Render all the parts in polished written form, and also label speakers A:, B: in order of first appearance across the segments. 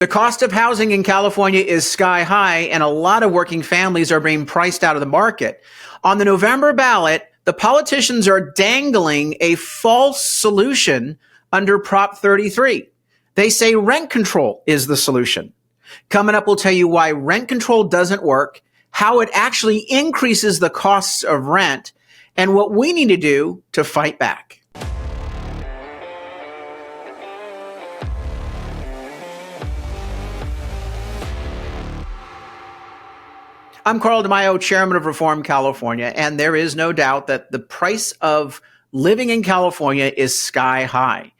A: The cost of housing in California is sky high, and a lot of working families are being priced out of the market. On the November ballot, the politicians are dangling a false solution under Prop 33. They say rent control is the solution. Coming up, we'll tell you why rent control doesn't work, how it actually increases the costs of rent, and what we need to do to fight back. I'm Carl DeMaio, chairman of Reform California, and there is no doubt that the price of living in California is sky high.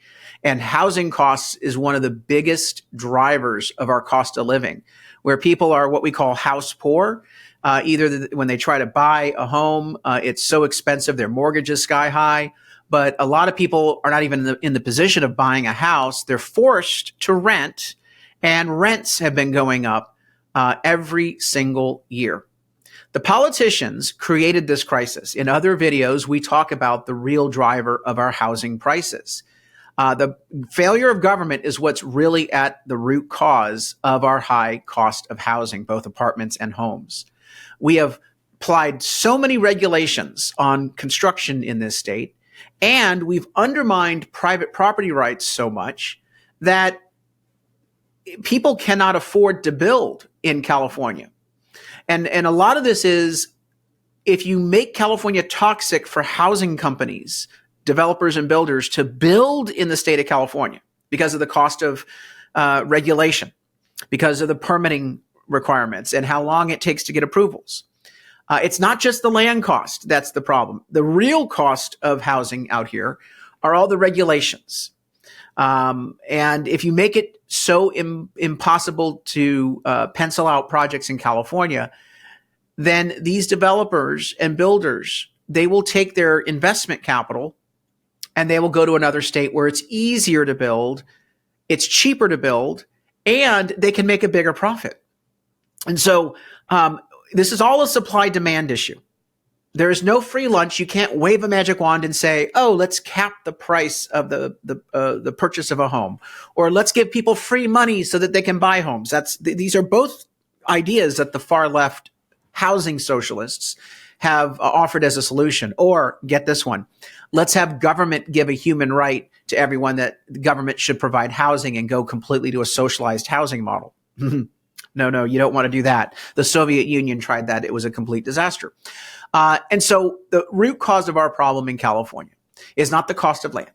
A: And housing costs is one of the biggest drivers of our cost of living, where people are what we call house poor. When they try to buy a home, it's so expensive, their mortgage is sky high. But a lot of people are not even in the position of buying a house. They're forced to rent, and rents have been going up every single year. The politicians created this crisis. In other videos, we talk about the real driver of our housing prices. The failure of government is what's really at the root cause of our high cost of housing, both apartments and homes. We have applied so many regulations on construction in this state, and we've undermined private property rights so much that people cannot afford to build in California. And a lot of this is, if you make California toxic for housing companies, developers and builders to build in the state of California because of the cost of regulation, because of the permitting requirements and how long it takes to get approvals. It's not just the land cost that's the problem. The real cost of housing out here are all the regulations. And if you make it so impossible to pencil out projects in California, then these developers and builders, they will take their investment capital and they will go to another state where it's easier to build, it's cheaper to build, and they can make a bigger profit. And so this is all a supply-demand issue. There is no free lunch. You can't wave a magic wand and say, oh, let's cap the price of the purchase of a home, or let's give people free money so that they can buy homes. These are both ideas that the far left housing socialists have offered as a solution. Or get this one, let's have government give a human right to everyone, that the government should provide housing and go completely to a socialized housing model. No, you don't want to do that. The Soviet Union tried that. It was a complete disaster. And so the root cause of our problem in California is not the cost of land.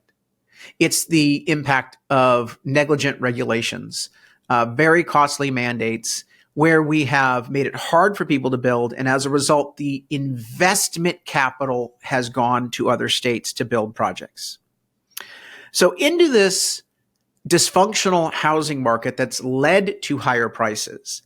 A: It's the impact of negligent regulations, very costly mandates, where we have made it hard for people to build. And as a result, the investment capital has gone to other states to build projects. So into this dysfunctional housing market that's led to higher prices,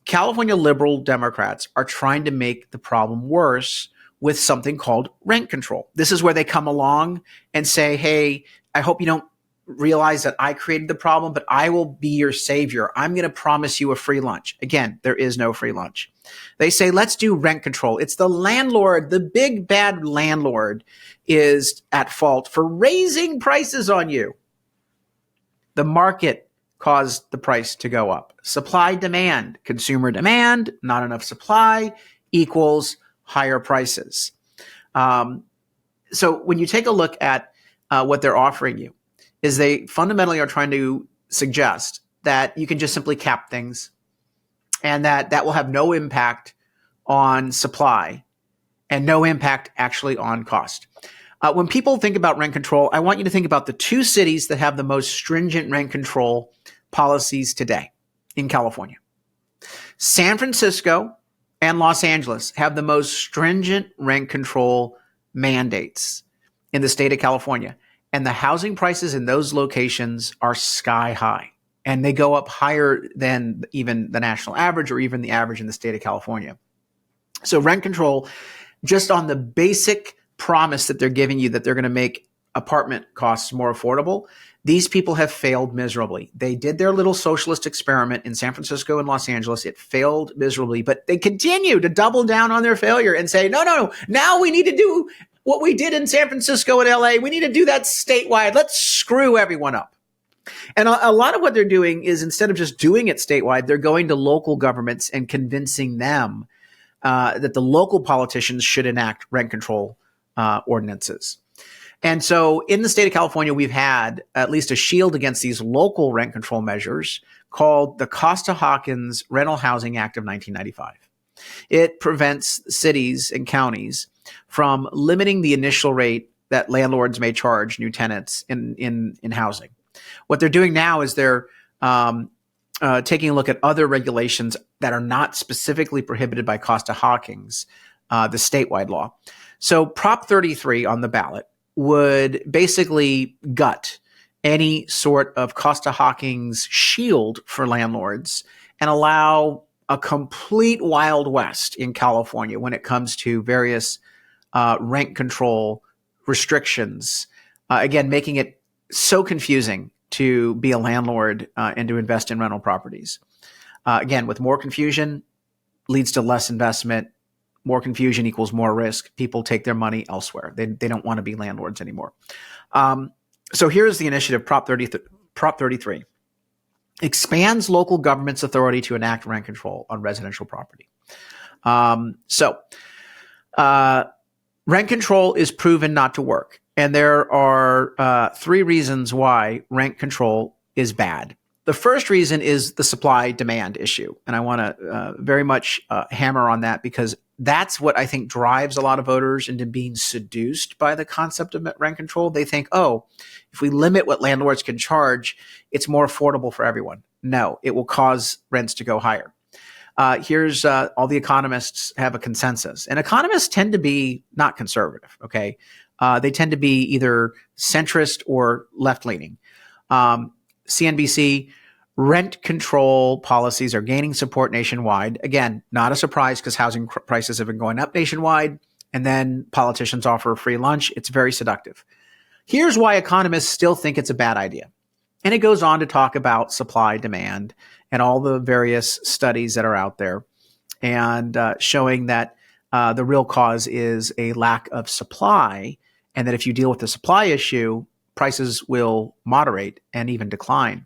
A: California liberal Democrats are trying to make the problem worse with something called rent control. This is where they come along and say, hey, I hope you don't realize that I created the problem, but I will be your savior. I'm going to promise you a free lunch. Again, there is no free lunch. They say, let's do rent control. It's the landlord, the big bad landlord, is at fault for raising prices on you. The market caused the price to go up. Supply, demand, consumer demand, not enough supply equals higher prices. So when you take a look at what they're offering you, is they fundamentally are trying to suggest that you can just simply cap things, and that will have no impact on supply and no impact actually on cost. When people think about rent control, I want you to think about the two cities that have the most stringent rent control policies today in California. San Francisco and Los Angeles have the most stringent rent control mandates in the state of California. And the housing prices in those locations are sky high. And they go up higher than even the national average, or even the average in the state of California. So rent control, just on the basic promise that they're giving you that they're going to make apartment costs more affordable, these people have failed miserably. They did their little socialist experiment in San Francisco and Los Angeles. It failed miserably, but they continue to double down on their failure and say, no, now we need to do what we did in San Francisco and LA. We need to do that statewide. Let's screw everyone up. And a lot of what they're doing is, instead of just doing it statewide, they're going to local governments and convincing them that the local politicians should enact rent control ordinances. And so in the state of California, we've had at least a shield against these local rent control measures called the Costa-Hawkins Rental Housing Act of 1995. It prevents cities and counties from limiting the initial rate that landlords may charge new tenants in housing. What they're doing now is they're taking a look at other regulations that are not specifically prohibited by Costa-Hawkins, the statewide law. So Prop 33 on the ballot would basically gut any sort of Costa-Hawkins shield for landlords and allow a complete Wild West in California when it comes to various rent control restrictions. Again, making it so confusing to be a landlord and to invest in rental properties. Again, with more confusion leads to less investment. More confusion equals more risk. People take their money elsewhere. They don't want to be landlords anymore. So here's the initiative, Prop 33. Expands local government's authority to enact rent control on residential property. Rent control is proven not to work. And there are 3 reasons why rent control is bad. The first reason is the supply-demand issue. And I want to very much hammer on that, because that's what I think drives a lot of voters into being seduced by the concept of rent control. They think, oh, if we limit what landlords can charge, it's more affordable for everyone. No, it will cause rents to go higher. Here's all the economists have a consensus. And economists tend to be not conservative, okay? They tend to be either centrist or left-leaning. CNBC, rent control policies are gaining support nationwide. Again, not a surprise, because housing prices have been going up nationwide, and then politicians offer a free lunch. It's very seductive. Here's why economists still think it's a bad idea. And it goes on to talk about supply, demand, and all the various studies that are out there, and showing that the real cause is a lack of supply, and that if you deal with the supply issue, prices will moderate and even decline.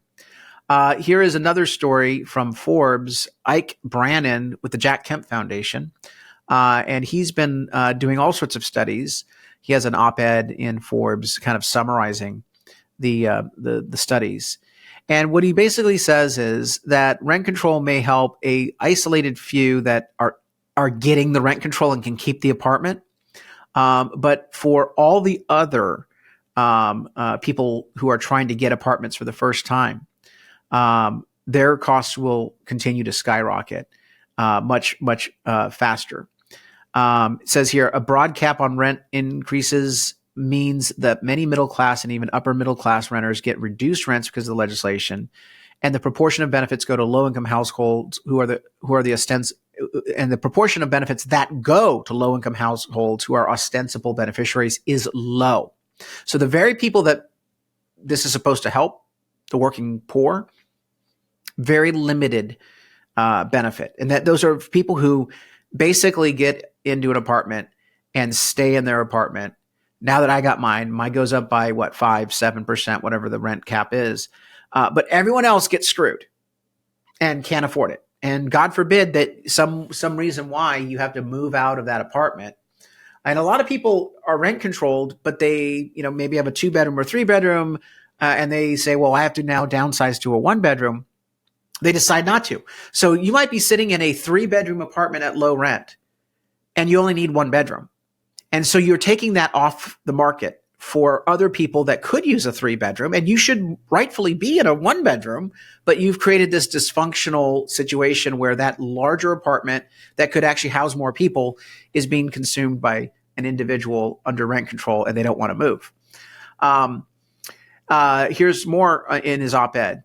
A: Here is another story from Forbes. Ike Brannon with the Jack Kemp Foundation, and he's been doing all sorts of studies. He has an op-ed in Forbes kind of summarizing the studies. And what he basically says is that rent control may help a isolated few that are getting the rent control and can keep the apartment. But for all the other people who are trying to get apartments for the first time, their costs will continue to skyrocket much faster. It says here, a broad cap on rent increases means that many middle class and even upper middle class renters get reduced rents because of the legislation, and the proportion of benefits go to low income households and the proportion of benefits that go to low income households who are ostensible beneficiaries is low. So the very people that this is supposed to help, the working poor, very limited benefit, and that those are people who basically get into an apartment and stay in their apartment. Now that I got mine goes up by 5-7%, whatever the rent cap is. But everyone else gets screwed and can't afford it. And God forbid that some reason why you have to move out of that apartment. And a lot of people are rent controlled, but they, maybe have a 2-bedroom or 3-bedroom, and they say, well, I have to now downsize to a 1-bedroom. They decide not to. So you might be sitting in a 3-bedroom apartment at low rent, and you only need 1 bedroom. And so you're taking that off the market for other people that could use a 3-bedroom, and you should rightfully be in a 1-bedroom, but you've created this dysfunctional situation where that larger apartment that could actually house more people is being consumed by an individual under rent control, and they don't want to move. Here's more in his op-ed.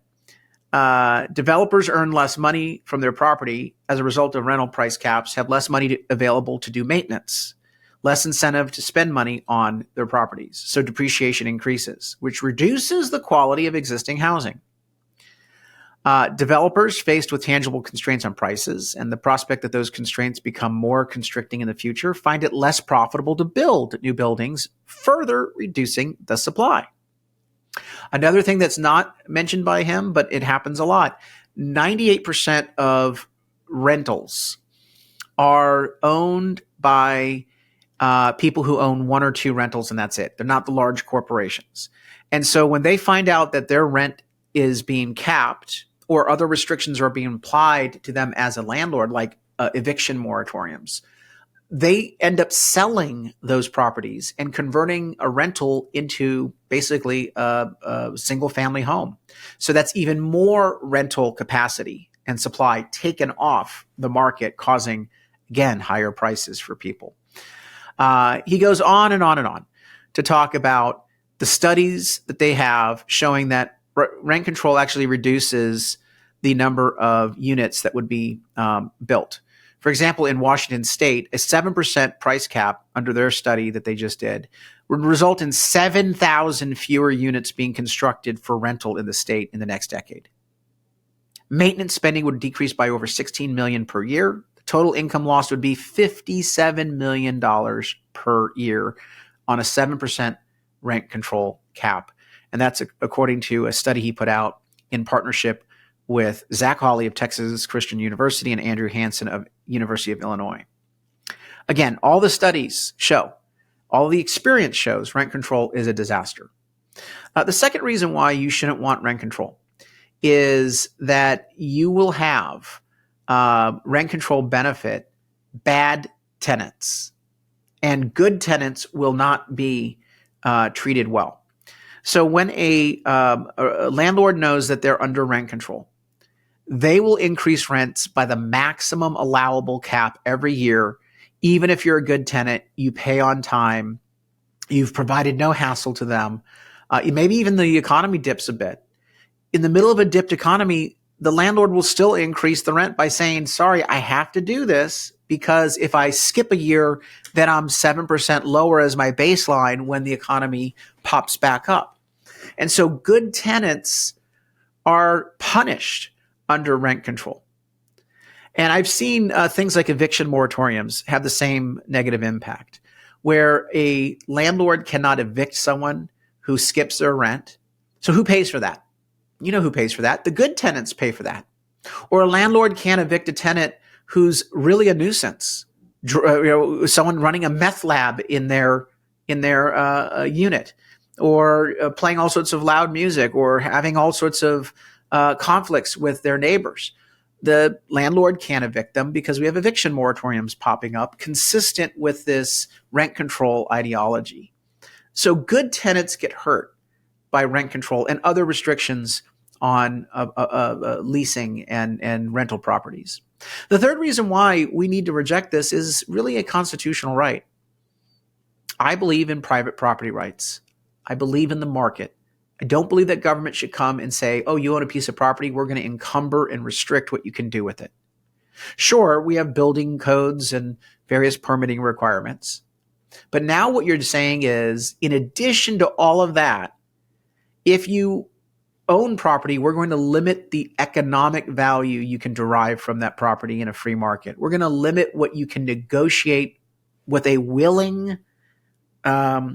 A: Developers earn less money from their property as a result of rental price caps, have less money available to do maintenance, less incentive to spend money on their properties. So depreciation increases, which reduces the quality of existing housing. Developers faced with tangible constraints on prices and the prospect that those constraints become more constricting in the future find it less profitable to build new buildings, further reducing the supply. Another thing that's not mentioned by him, but it happens a lot, 98% of rentals are owned by people who own one or two rentals, and that's it. They're not the large corporations. And so when they find out that their rent is being capped or other restrictions are being applied to them as a landlord, like eviction moratoriums, they end up selling those properties and converting a rental into basically a single family home. So that's even more rental capacity and supply taken off the market, causing, again, higher prices for people. He goes on and on and on to talk about the studies that they have showing that rent control actually reduces the number of units that would be built. For example, in Washington State, a 7% price cap under their study that they just did would result in 7,000 fewer units being constructed for rental in the state in the next decade. Maintenance spending would decrease by over $16 million per year. The total income loss would be $57 million per year on a 7% rent control cap. And that's according to a study he put out in partnership with Zach Hawley of Texas Christian University and Andrew Hansen of University of Illinois. Again, all the studies show, all the experience shows rent control is a disaster. The second reason why you shouldn't want rent control is that you will have rent control benefit bad tenants, and good tenants will not be treated well. So when a landlord knows that they're under rent control, they will increase rents by the maximum allowable cap every year. Even if you're a good tenant, you pay on time, you've provided no hassle to them. Maybe even the economy dips a bit. In the middle of a dipped economy, the landlord will still increase the rent by saying, sorry, I have to do this because if I skip a year, then I'm 7% lower as my baseline when the economy pops back up. And so good tenants are punished under rent control. And I've seen things like eviction moratoriums have the same negative impact, where a landlord cannot evict someone who skips their rent. So who pays for that? You know who pays for that. The good tenants pay for that. Or a landlord can't evict a tenant who's really a nuisance. Someone running a meth lab in their unit, or playing all sorts of loud music, or having all sorts of conflicts with their neighbors. The landlord can't evict them because we have eviction moratoriums popping up consistent with this rent control ideology. So good tenants get hurt by rent control and other restrictions on leasing and rental properties. The third reason why we need to reject this is really a constitutional right. I believe in private property rights. I believe in the market. I don't believe that government should come and say, oh, you own a piece of property, we're going to encumber and restrict what you can do with it. Sure, we have building codes and various permitting requirements. But now what you're saying is, in addition to all of that, if you own property, we're going to limit the economic value you can derive from that property in a free market. We're going to limit what you can negotiate with a willing tenant.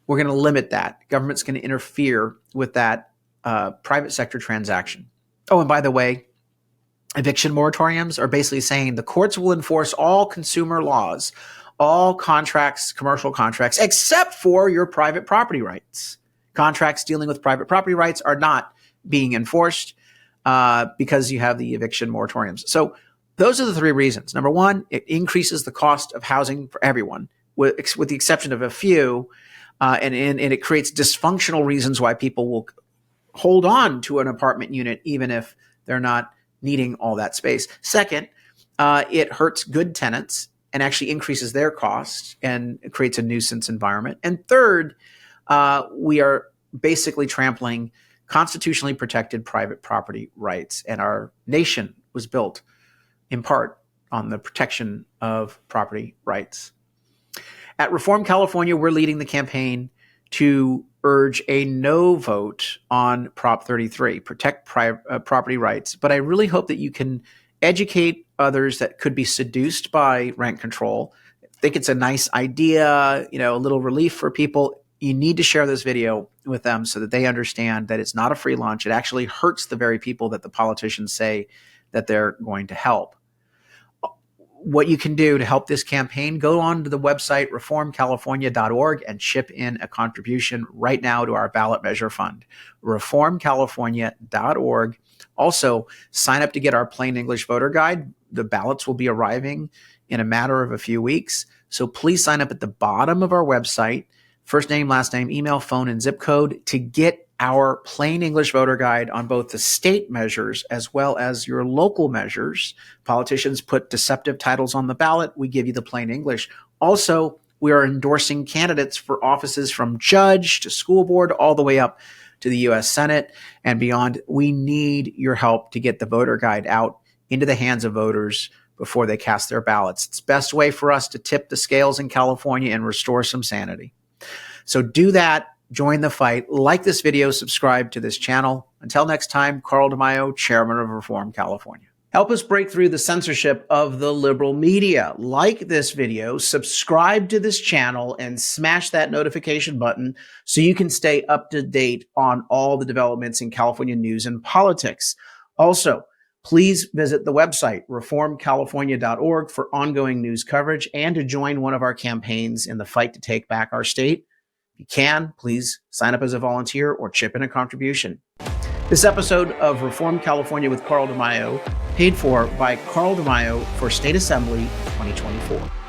A: We're going to limit that. Government's going to interfere with that private sector transaction. Oh, and by the way, eviction moratoriums are basically saying the courts will enforce all consumer laws, all contracts, commercial contracts, except for your private property rights. Contracts dealing with private property rights are not being enforced because you have the eviction moratoriums. So those are the three reasons. Number one, it increases the cost of housing for everyone, with the exception of a few. And it creates dysfunctional reasons why people will hold on to an apartment unit even if they're not needing all that space. Second, it hurts good tenants and actually increases their costs and creates a nuisance environment. And third, we are basically trampling constitutionally protected private property rights. And our nation was built in part on the protection of property rights. At Reform California, we're leading the campaign to urge a no vote on Prop 33, protect property rights. But I really hope that you can educate others that could be seduced by rent control, think it's a nice idea, a little relief for people. You need to share this video with them so that they understand that it's not a free lunch. It actually hurts the very people that the politicians say that they're going to help. What you can do to help this campaign, go on to the website reformcalifornia.org and chip in a contribution right now to our ballot measure fund, reformcalifornia.org. Also, sign up to get our plain English voter guide. The ballots will be arriving in a matter of a few weeks. So please sign up at the bottom of our website, first name, last name, email, phone, and zip code to get our plain English voter guide on both the state measures as well as your local measures. Politicians put deceptive titles on the ballot. We give you the plain English. Also, we are endorsing candidates for offices from judge to school board all the way up to the U.S. Senate and beyond. We need your help to get the voter guide out into the hands of voters before they cast their ballots. It's the best way for us to tip the scales in California and restore some sanity. So do that. Join the fight. Like this video, subscribe to this channel. Until next time, Carl DeMaio, Chairman of Reform California. Help us break through the censorship of the liberal media. Like this video, subscribe to this channel, and smash that notification button so you can stay up to date on all the developments in California news and politics. Also, please visit the website, reformcalifornia.org, for ongoing news coverage and to join one of our campaigns in the fight to take back our state. If you can, please sign up as a volunteer or chip in a contribution. This episode of Reform California with Carl DeMaio, paid for by Carl DeMaio for State Assembly 2024.